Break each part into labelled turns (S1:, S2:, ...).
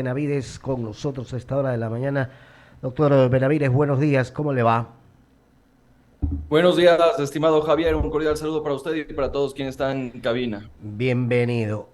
S1: Benavides con nosotros a esta hora de la mañana. Doctor Benavides, buenos días, ¿cómo le va?
S2: Buenos días, estimado Javier. Un cordial saludo para usted y para todos quienes están en cabina.
S1: Bienvenido.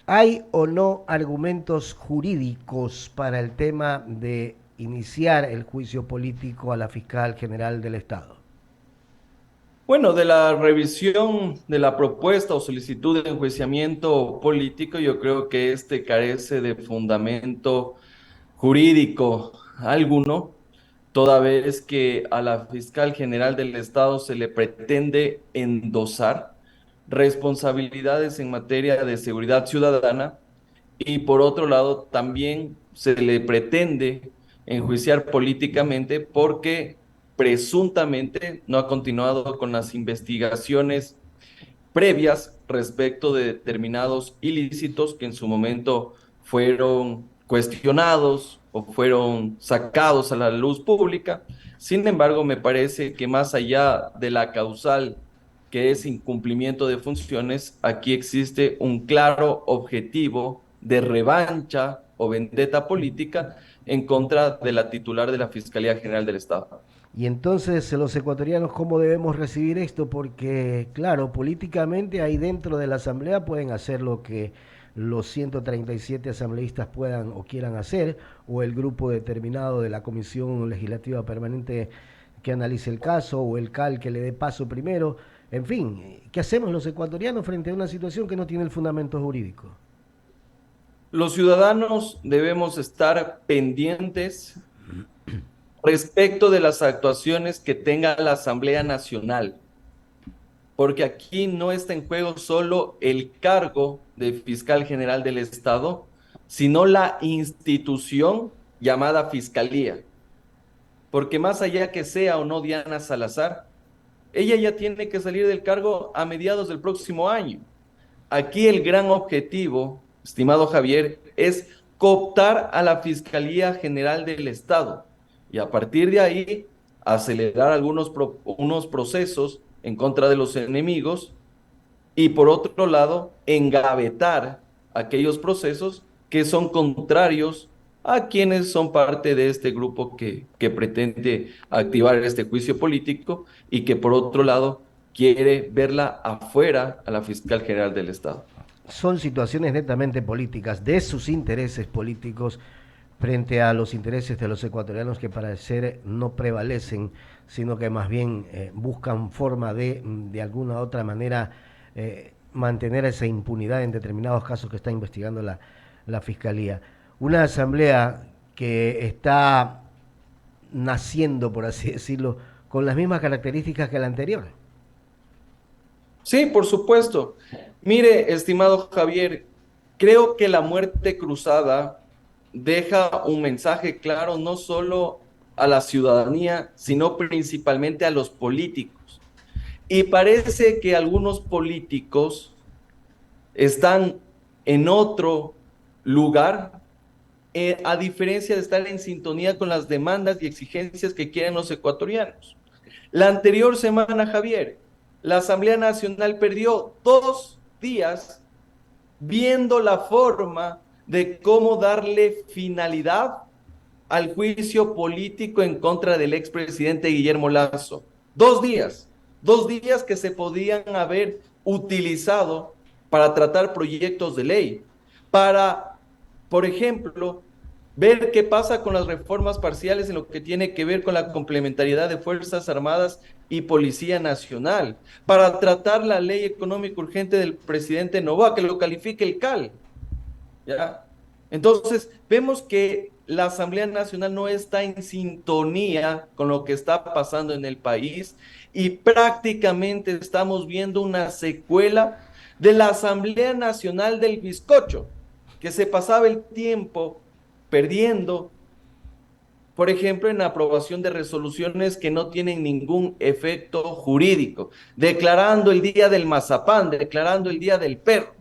S1: ¿Hay o no argumentos jurídicos para el tema de iniciar el juicio político a la fiscal general del Estado?
S2: Bueno, de la revisión de la propuesta o solicitud de enjuiciamiento político, yo creo que este carece de fundamento jurídico alguno, toda vez que a la fiscal general del Estado se le pretende endosar responsabilidades en materia de seguridad ciudadana. Y por otro lado, también se le pretende enjuiciar políticamente porque presuntamente no ha continuado con las investigaciones previas respecto de determinados ilícitos que en su momento fueron cuestionados o fueron sacados a la luz pública. Sin embargo, me parece que más allá de la causal que es incumplimiento de funciones, aquí existe un claro objetivo de revancha o vendetta política en contra de la titular de la Fiscalía General del Estado.
S1: Y entonces los ecuatorianos, ¿cómo debemos recibir esto? Porque, claro, políticamente ahí dentro de la Asamblea pueden hacer lo que los 137 asambleístas puedan o quieran hacer, o el grupo determinado de la Comisión Legislativa Permanente que analice el caso, o el CAL que le dé paso primero. En fin, ¿qué hacemos los ecuatorianos frente a una situación que no tiene el fundamento jurídico?
S2: Los ciudadanos debemos estar pendientes respecto de las actuaciones que tenga la Asamblea Nacional, porque aquí no está en juego solo el cargo de fiscal general del Estado, sino la institución llamada Fiscalía, porque más allá que sea o no Diana Salazar, ella ya tiene que salir del cargo a mediados del próximo año. Aquí el gran objetivo, estimado Javier, es cooptar a la Fiscalía General del Estado y a partir de ahí acelerar unos procesos en contra de los enemigos y por otro lado engavetar aquellos procesos que son contrarios a quienes son parte de este grupo que pretende activar este juicio político y que por otro lado quiere verla afuera a la fiscal general del Estado.
S1: Son situaciones netamente políticas, de sus intereses políticos frente a los intereses de los ecuatorianos que parecer no prevalecen, sino que más bien buscan forma de alguna u otra manera, mantener esa impunidad en determinados casos que está investigando la Fiscalía. Una asamblea que está naciendo, por así decirlo, con las mismas características que la anterior.
S2: Sí, por supuesto. Mire, estimado Javier, creo que la muerte cruzada deja un mensaje claro no solo a la ciudadanía, sino principalmente a los políticos. Y parece que algunos políticos están en otro lugar, a diferencia de estar en sintonía con las demandas y exigencias que quieren los ecuatorianos. La anterior semana, Javier, la Asamblea Nacional perdió 2 días viendo la forma de cómo darle finalidad al juicio político en contra del expresidente Guillermo Lazo. 2 días, 2 días que se podían haber utilizado para tratar proyectos de ley, para, por ejemplo, ver qué pasa con las reformas parciales en lo que tiene que ver con la complementariedad de Fuerzas Armadas y Policía Nacional, para tratar la ley económica urgente del presidente Novoa, que lo califique el CAL. ¿Ya? Entonces, vemos que la Asamblea Nacional no está en sintonía con lo que está pasando en el país y prácticamente estamos viendo una secuela de la Asamblea Nacional del Bizcocho, que se pasaba el tiempo perdiendo, por ejemplo, en la aprobación de resoluciones que no tienen ningún efecto jurídico, declarando el día del mazapán, declarando el día del perro.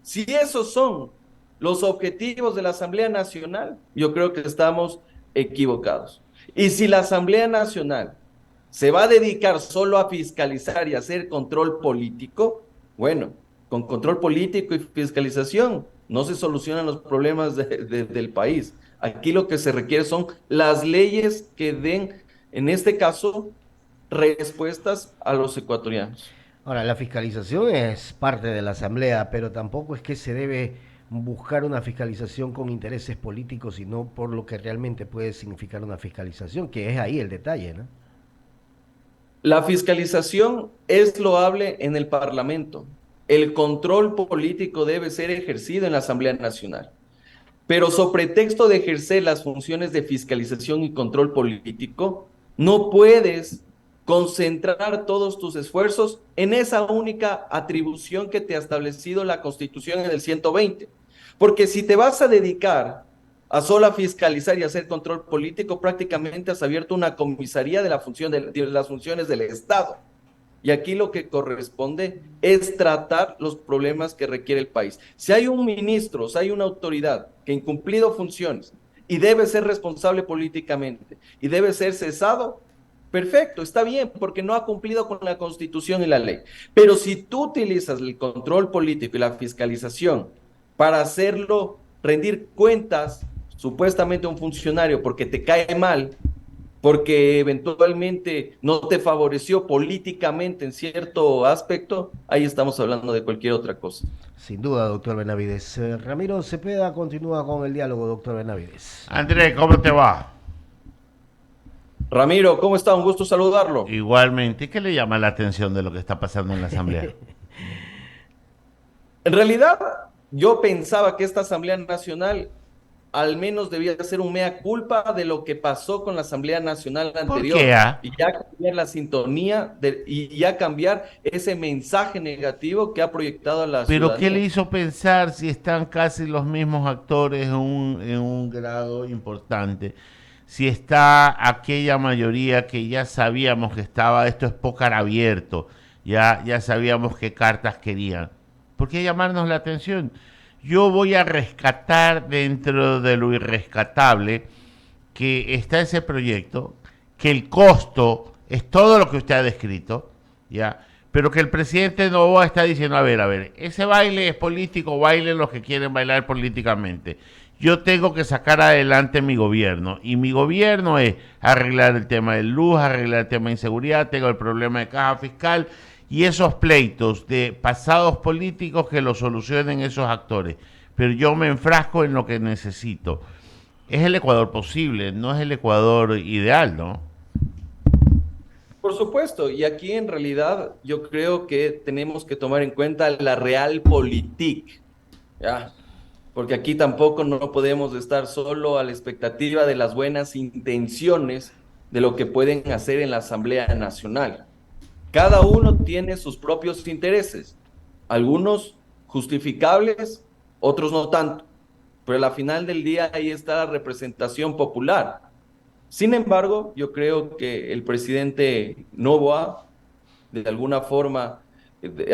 S2: Si esos son los objetivos de la Asamblea Nacional, yo creo que estamos equivocados. Y si la Asamblea Nacional se va a dedicar solo a fiscalizar y hacer control político, bueno, con control político y fiscalización, no se solucionan los problemas del país. Aquí lo que se requiere son las leyes que den, en este caso, respuestas a los ecuatorianos.
S1: Ahora, la fiscalización es parte de la Asamblea, pero tampoco es que se debe buscar una fiscalización con intereses políticos, sino por lo que realmente puede significar una fiscalización, que es ahí el detalle, ¿no?
S2: La fiscalización es loable en el Parlamento. El control político debe ser ejercido en la Asamblea Nacional. Pero sobre pretexto de ejercer las funciones de fiscalización y control político, no puedes concentrar todos tus esfuerzos en esa única atribución que te ha establecido la Constitución en el 120. Porque si te vas a dedicar a solo fiscalizar y hacer control político, prácticamente has abierto una comisaría de las funciones del Estado. Y aquí lo que corresponde es tratar los problemas que requiere el país. Si hay un ministro, si hay una autoridad que ha incumplido funciones y debe ser responsable políticamente y debe ser cesado, perfecto, está bien, porque no ha cumplido con la Constitución y la ley. Pero si tú utilizas el control político y la fiscalización para hacerlo rendir cuentas supuestamente a un funcionario porque te cae mal, porque eventualmente no te favoreció políticamente en cierto aspecto, ahí estamos hablando de cualquier otra cosa.
S1: Sin duda, doctor Benavides. Ramiro Cepeda continúa con el diálogo, doctor Benavides.
S3: Andrés, ¿cómo te va?
S2: Ramiro, ¿cómo está? Un gusto saludarlo.
S3: Igualmente, ¿qué le llama la atención de lo que está pasando en la Asamblea?
S2: En realidad, yo pensaba que esta Asamblea Nacional al menos debía ser un mea culpa de lo que pasó con la Asamblea Nacional
S3: ¿Por qué?
S2: anterior y ya cambiar la sintonía y ya cambiar ese mensaje negativo que ha proyectado a la
S3: ¿Pero qué le
S2: ciudadanía.
S3: hizo pensar si están casi los mismos actores en un grado importante? Si está aquella mayoría que ya sabíamos que estaba, esto es pócar abierto, ya sabíamos qué cartas querían. ¿Por qué llamarnos la atención? Yo voy a rescatar dentro de lo irrescatable que está ese proyecto, que el costo es todo lo que usted ha descrito, ¿ya? Pero que el presidente Noboa está diciendo, a ver, ese baile es político, bailen los que quieren bailar políticamente. Yo tengo que sacar adelante mi gobierno, y mi gobierno es arreglar el tema de luz, arreglar el tema de inseguridad, tengo el problema de caja fiscal, y esos pleitos de pasados políticos que lo solucionen esos actores. Pero yo me enfrasco en lo que necesito. Es el Ecuador posible, no es el Ecuador ideal, ¿no?
S2: Por supuesto, y aquí en realidad yo creo que tenemos que tomar en cuenta la realpolitik, ¿ya? Porque aquí tampoco no podemos estar solo a la expectativa de las buenas intenciones de lo que pueden hacer en la Asamblea Nacional. Cada uno tiene sus propios intereses, algunos justificables, otros no tanto, pero al final del día ahí está la representación popular. Sin embargo, yo creo que el presidente Noboa, de alguna forma,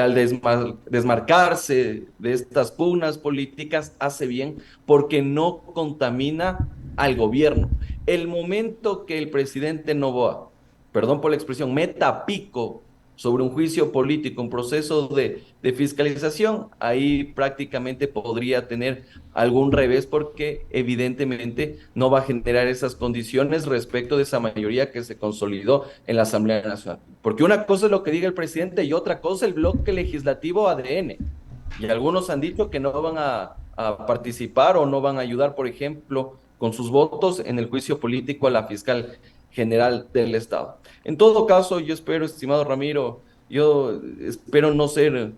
S2: al desmarcarse de estas pugnas políticas, hace bien porque no contamina al gobierno. El momento que el presidente Noboa, perdón por la expresión, meta pico sobre un juicio político, un proceso de fiscalización, ahí prácticamente podría tener algún revés porque evidentemente no va a generar esas condiciones respecto de esa mayoría que se consolidó en la Asamblea Nacional. Porque una cosa es lo que diga el presidente y otra cosa el bloque legislativo ADN. Y algunos han dicho que no van a participar o no van a ayudar, por ejemplo, con sus votos en el juicio político a la fiscal general del Estado. En todo caso, yo espero, estimado Ramiro, yo espero no ser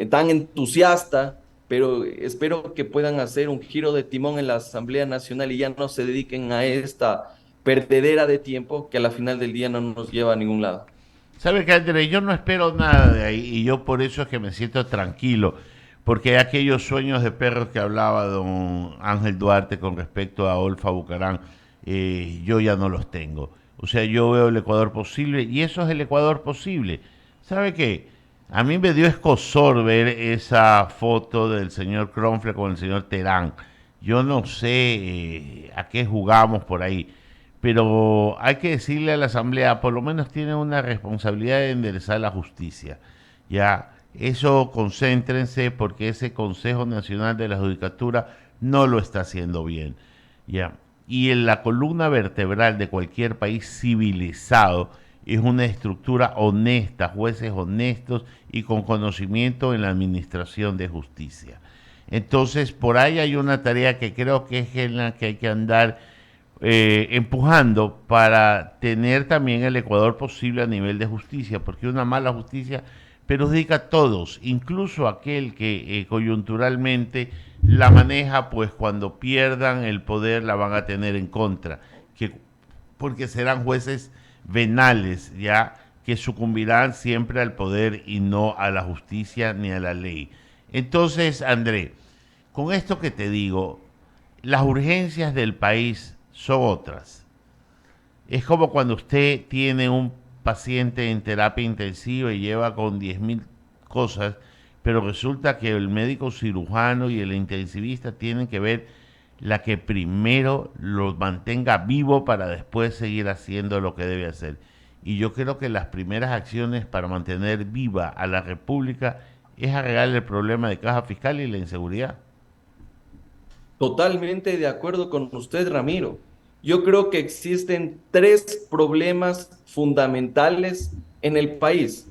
S2: tan entusiasta, pero espero que puedan hacer un giro de timón en la Asamblea Nacional y ya no se dediquen a esta perdedera de tiempo que a la final del día no nos lleva a ningún lado.
S3: ¿Sabe qué, Andrés? Yo no espero nada de ahí y yo por eso es que me siento tranquilo, porque aquellos sueños de perros que hablaba don Ángel Duarte con respecto a Olfa Bucarán, yo ya no los tengo. O sea, yo veo el Ecuador posible y eso es el Ecuador posible. ¿Sabe qué? A mí me dio escozor ver esa foto del señor Kronfle con el señor Terán. Yo no sé a qué jugamos por ahí, pero hay que decirle a la Asamblea, por lo menos tiene una responsabilidad de enderezar la justicia. Ya, Eso concéntrense porque ese Consejo Nacional de la Judicatura no lo está haciendo bien. Ya. Y en la columna vertebral de cualquier país civilizado es una estructura honesta, jueces honestos y con conocimiento en la administración de justicia. Entonces, por ahí hay una tarea que creo que es en la que hay que andar empujando para tener también el Ecuador posible a nivel de justicia, porque una mala justicia perjudica a todos, incluso aquel que coyunturalmente la maneja, pues cuando pierdan el poder la van a tener en contra, que, porque serán jueces venales, ya que sucumbirán siempre al poder y no a la justicia ni a la ley. Entonces, André, con esto que te digo, las urgencias del país son otras. Es como cuando usted tiene un paciente en terapia intensiva y lleva con 10.000 cosas, pero resulta que el médico cirujano y el intensivista tienen que ver la que primero lo mantenga vivo para después seguir haciendo lo que debe hacer. Y yo creo que las primeras acciones para mantener viva a la República es arreglar el problema de caja fiscal y la inseguridad.
S2: Totalmente de acuerdo con usted, Ramiro. Yo creo que existen tres problemas fundamentales en el país.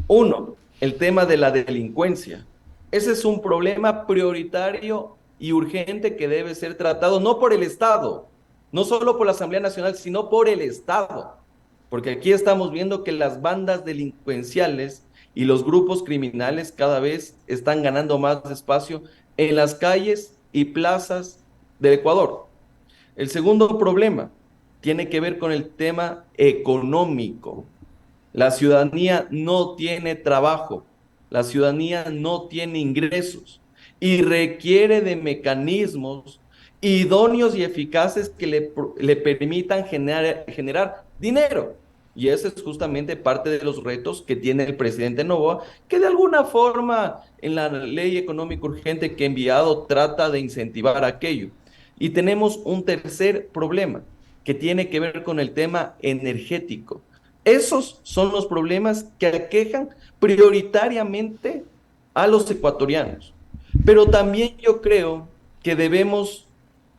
S2: Uno, el tema de la delincuencia. Ese es un problema prioritario y urgente que debe ser tratado no por el Estado, no solo por la Asamblea Nacional, sino por el Estado. Porque aquí estamos viendo que las bandas delincuenciales y los grupos criminales cada vez están ganando más espacio en las calles y plazas del Ecuador. El segundo problema tiene que ver con el tema económico. La ciudadanía no tiene trabajo, la ciudadanía no tiene ingresos y requiere de mecanismos idóneos y eficaces que le permitan generar dinero. Y ese es justamente parte de los retos que tiene el presidente Noboa, que de alguna forma en la ley económica urgente que ha enviado trata de incentivar aquello. Y tenemos un tercer problema que tiene que ver con el tema energético. Esos son los problemas que aquejan prioritariamente a los ecuatorianos. Pero también yo creo que debemos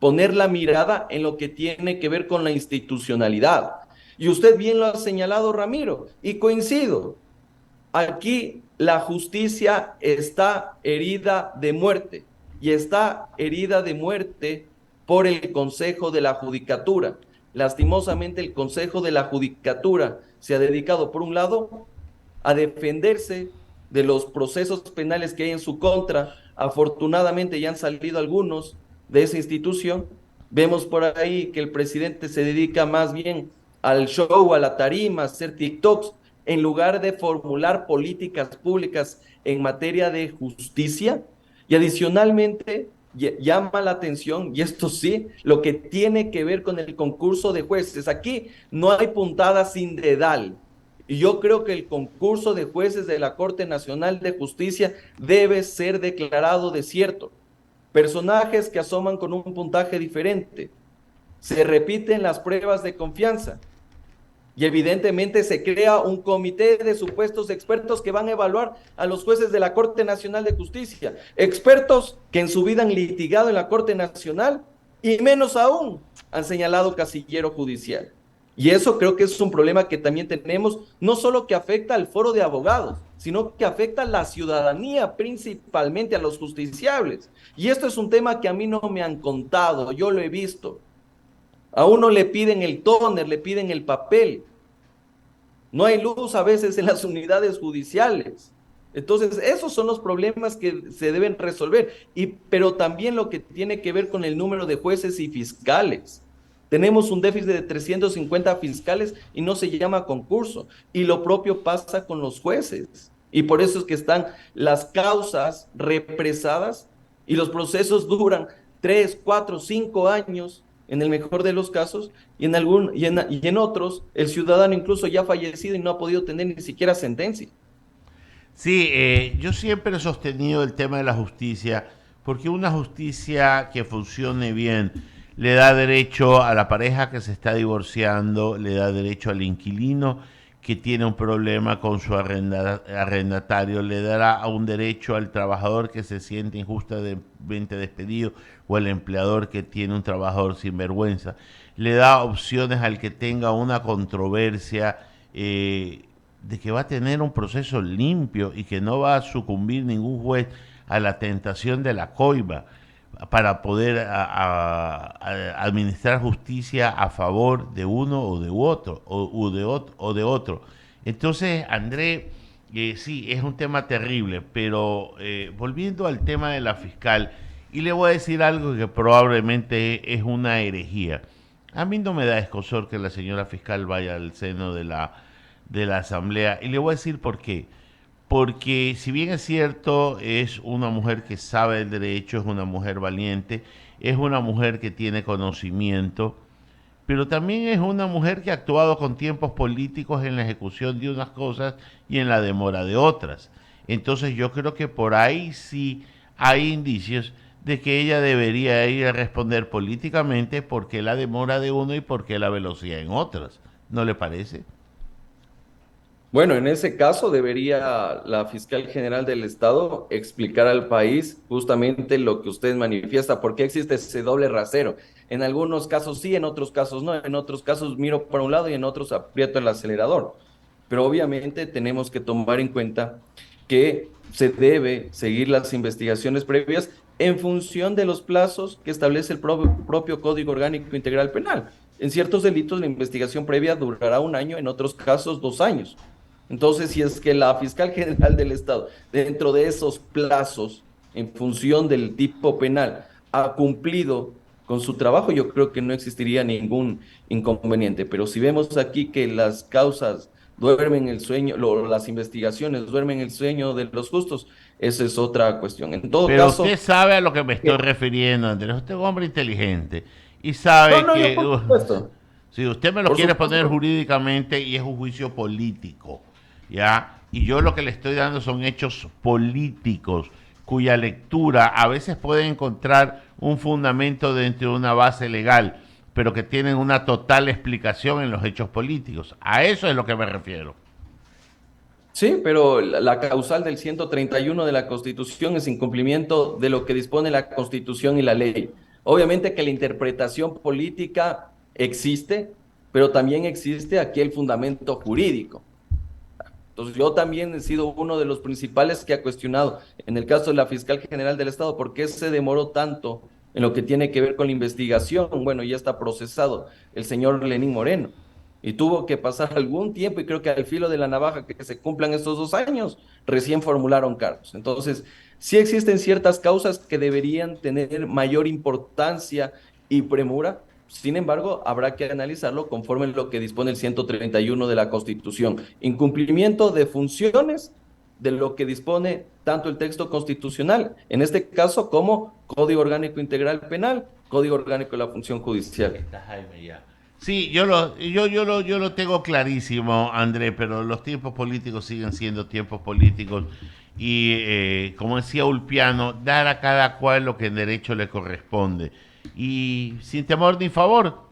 S2: poner la mirada en lo que tiene que ver con la institucionalidad. Y usted bien lo ha señalado, Ramiro, y coincido. Aquí la justicia está herida de muerte y está herida de muerte por el Consejo de la Judicatura. Lastimosamente, el Consejo de la Judicatura se ha dedicado, por un lado, a defenderse de los procesos penales que hay en su contra. Afortunadamente ya han salido algunos de esa institución. Vemos por ahí que el presidente se dedica más bien al show, a la tarima, a hacer TikToks, en lugar de formular políticas públicas en materia de justicia. Y adicionalmente llama la atención, y esto sí, lo que tiene que ver con el concurso de jueces. Aquí no hay puntada sin dedal. Y yo creo que el concurso de jueces de la Corte Nacional de Justicia debe ser declarado desierto. Personajes que asoman con un puntaje diferente. Se repiten las pruebas de confianza. Y evidentemente se crea un comité de supuestos expertos que van a evaluar a los jueces de la Corte Nacional de Justicia. Expertos que en su vida han litigado en la Corte Nacional y menos aún han señalado casillero judicial. Y eso creo que es un problema que también tenemos, no solo que afecta al foro de abogados, sino que afecta a la ciudadanía, principalmente a los justiciables. Y esto es un tema que a mí no me han contado, yo lo he visto. A uno le piden el tóner, le piden el papel. No hay luz a veces en las unidades judiciales. Entonces, esos son los problemas que se deben resolver. Pero también lo que tiene que ver con el número de jueces y fiscales. Tenemos un déficit de 350 fiscales y no se llama concurso. Y lo propio pasa con los jueces. Y por eso es que están las causas represadas y los procesos duran 3, 4, 5 años en el mejor de los casos, y en otros, el ciudadano incluso ya ha fallecido y no ha podido tener ni siquiera sentencia.
S3: Sí, yo siempre he sostenido el tema de la justicia, porque una justicia que funcione bien le da derecho a la pareja que se está divorciando, le da derecho al inquilino que tiene un problema con su arrendatario, le dará un derecho al trabajador que se siente injustamente despedido o al empleador que tiene un trabajador sin vergüenza, le da opciones al que tenga una controversia de que va a tener un proceso limpio y que no va a sucumbir ningún juez a la tentación de la coima para poder administrar justicia a favor de uno o de otro o de otro. Entonces, André, sí, es un tema terrible, pero volviendo al tema de la fiscal, y le voy a decir algo que probablemente es una herejía. A mí no me da escozor que la señora fiscal vaya al seno de la Asamblea, y le voy a decir por qué. Porque si bien es cierto, es una mujer que sabe el derecho, es una mujer valiente, es una mujer que tiene conocimiento, pero también es una mujer que ha actuado con tiempos políticos en la ejecución de unas cosas y en la demora de otras. Entonces yo creo que por ahí sí hay indicios de que ella debería ir a responder políticamente por qué la demora de uno y por qué la velocidad en otras. ¿No le parece?
S2: Bueno, en ese caso debería la fiscal general del Estado explicar al país justamente lo que usted manifiesta, por qué existe ese doble rasero. En algunos casos sí, en otros casos no, en otros casos miro para un lado y en otros aprieto el acelerador. Pero obviamente tenemos que tomar en cuenta que se debe seguir las investigaciones previas en función de los plazos que establece el propio Código Orgánico Integral Penal. En ciertos delitos la investigación previa durará un año, en otros casos 2 años. Entonces, si es que la fiscal general del Estado, dentro de esos plazos, en función del tipo penal, ha cumplido con su trabajo, yo creo que no existiría ningún inconveniente. Pero si vemos aquí que las causas duermen el sueño, las investigaciones duermen el sueño de los justos, esa es otra cuestión. En todo
S3: Pero usted
S2: caso,
S3: sabe a lo que me estoy
S2: que-
S3: refiriendo, Andrés. Usted es un hombre inteligente y
S2: no,
S3: sabe
S2: no, yo
S3: que
S2: por supuesto,
S3: si usted me lo
S2: por
S3: quiere poner
S2: supuesto.
S3: jurídicamente y es un juicio político, ¿ya? Y yo lo que le estoy dando son hechos políticos cuya lectura a veces puede encontrar un fundamento dentro de una base legal, pero que tienen una total explicación en los hechos políticos. A eso es lo que me refiero.
S2: Sí, pero la causal del 131 de la Constitución es incumplimiento de lo que dispone la Constitución y la ley. Obviamente que la interpretación política existe, pero también existe aquí el fundamento jurídico. Entonces, yo también he sido uno de los principales que ha cuestionado, en el caso de la fiscal general del Estado, por qué se demoró tanto en lo que tiene que ver con la investigación. Bueno, ya está procesado el señor Lenín Moreno y tuvo que pasar algún tiempo y creo que al filo de la navaja que se cumplan estos 2 años, recién formularon cargos. Entonces, sí existen ciertas causas que deberían tener mayor importancia y premura. Sin embargo, habrá que analizarlo conforme lo que dispone el 131 de la Constitución. Incumplimiento de funciones de lo que dispone tanto el texto constitucional, en este caso como Código Orgánico Integral Penal, Código Orgánico de la Función Judicial.
S3: Está Jaime ya. Sí, yo lo tengo clarísimo, André, pero los tiempos políticos siguen siendo tiempos políticos y, como decía Ulpiano, dar a cada cual lo que en derecho le corresponde. Y sin temor ni favor,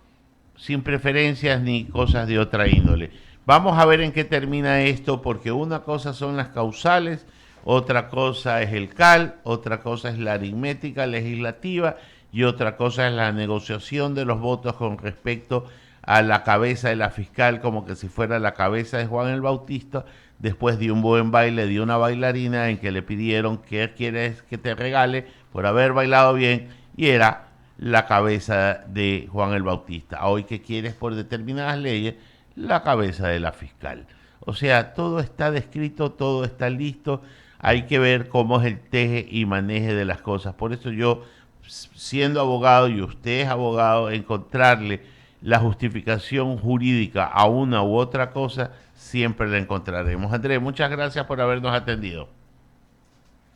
S3: sin preferencias ni cosas de otra índole. Vamos a ver en qué termina esto, porque una cosa son las causales, otra cosa es el CAL, otra cosa es la aritmética legislativa y otra cosa es la negociación de los votos con respecto a la cabeza de la fiscal, como que si fuera la cabeza de Juan el Bautista, después de un buen baile de una bailarina en que le pidieron qué quieres que te regale por haber bailado bien, y era la cabeza de Juan el Bautista. Hoy que quieres por determinadas leyes, la cabeza de la fiscal. O sea, todo está descrito, todo está listo. Hay que ver cómo es el teje y maneje de las cosas. Por eso yo, siendo abogado y usted es abogado, encontrarle la justificación jurídica a una u otra cosa, siempre la encontraremos. Andrés, muchas gracias por habernos atendido.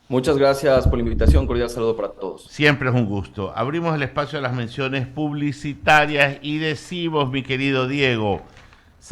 S2: Muchas gracias por la invitación, cordial saludo para todos.
S3: Siempre es un gusto. Abrimos el espacio a las menciones publicitarias y decimos, mi querido Diego,